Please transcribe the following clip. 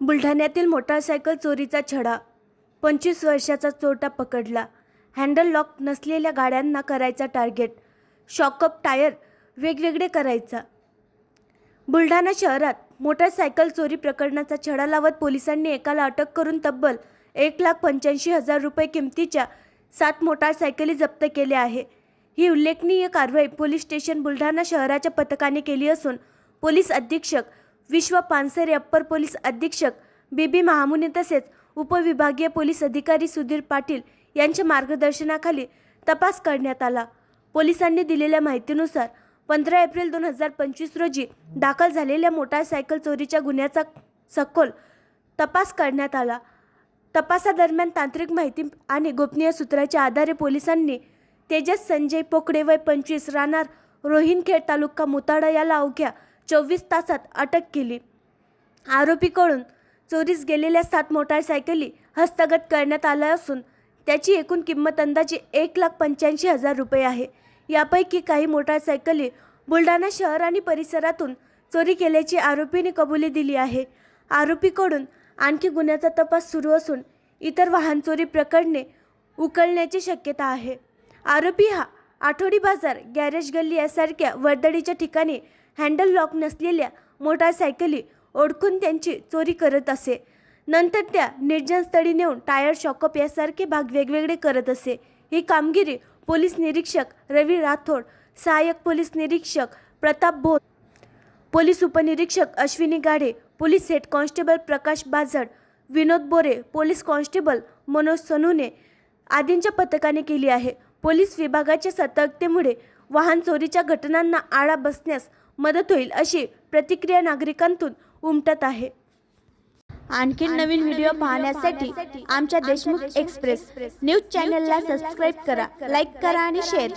बुलढाण्यातील motorcycle चोरीचा छडा, 25 वर्षाचा चोरटा पकडला. हँडल लॉक नसलेल्या गाड्यांना करायचा टार्गेट, शॉकअप टायर वेगवेगळे करायचा. बुलढाणा शहरात मोटारसायकल चोरी प्रकरणाचा छडा लावत पोलिसांनी एकाला अटक करून तब्बल 1,85,000 रुपये किमतीच्या 7 मोटारसायकली जप्त केल्या आहे. ही उल्लेखनीय कारवाई पोलीस स्टेशन बुलढाणा शहराच्या पथकाने केली असून पोलीस अधीक्षक विश्व पानसरे, अप्पर पोलीस अधीक्षक बीबी महामुनी तसेच उपविभागीय पोलीस अधिकारी सुधीर पाटील यांच्या मार्गदर्शनाखाली तपास करण्यात आला. पोलिसांनी दिलेल्या माहितीनुसार 15 एप्रिल 2025 रोजी दाखल झालेल्या मोटारसायकल चोरीच्या गुन्ह्याचा सखोल तपास करण्यात आला. तपासादरम्यान तांत्रिक माहिती आणि गोपनीय सूत्राच्या आधारे पोलिसांनी तेजस संजय पोकडे वय 25 राहणार रोहिणखेड तालुका मोताळा याला अवघ्या 24 तासात अटक केली. आरोपीकडून चोरीस गेलेल्या 7 मोटारसायकली हस्तगत करण्यात आल्या असून त्याची एकूण किंमत अंदाजे 1,85,000 रुपये आहे. यापैकी काही मोटारसायकली बुलढाणा शहर आणि परिसरातून चोरी केल्याची आरोपीने कबुली दिली आहे. आरोपीकडून आणखी गुन्ह्याचा तपास सुरू असून इतर वाहन चोरी प्रकरणे उकलण्याची शक्यता आहे. आरोपी हा आठवडी बाजार, गॅरेज गल्ली यासारख्या वर्दळीच्या ठिकाणी हँडल लॉक नसलेल्या मोटारसायकली ओळखून त्यांची चोरी करत असे. नंतर त्या निर्जन स्थळी नेऊन टायर, शॉकअप यासारखे भाग वेगवेगळे करत असे. ही कामगिरी पोलीस निरीक्षक रवी राठोड, सहाय्यक पोलीस निरीक्षक प्रताप भोत, पोलीस उपनिरीक्षक अश्विनी गाढे, पोलीस हेड कॉन्स्टेबल प्रकाश बाजड, विनोद बोरे, पोलीस कॉन्स्टेबल मनोज सनुने आदींच्या पथकाने केली आहे. पोलीस विभागाच्या सतर्कतेमुळे वाहन चोरीच्या घटनांना आळा बसण्यास मदत होईल अशी प्रतिक्रिया नागरिकांतून उमटत आहे. आणखी नवीन व्हिडिओ पाहण्यासाठी आमच्या देशमुख एक्सप्रेस न्यूज चॅनलला सबस्क्राईब करा, लाईक करा आणि शेअर करा.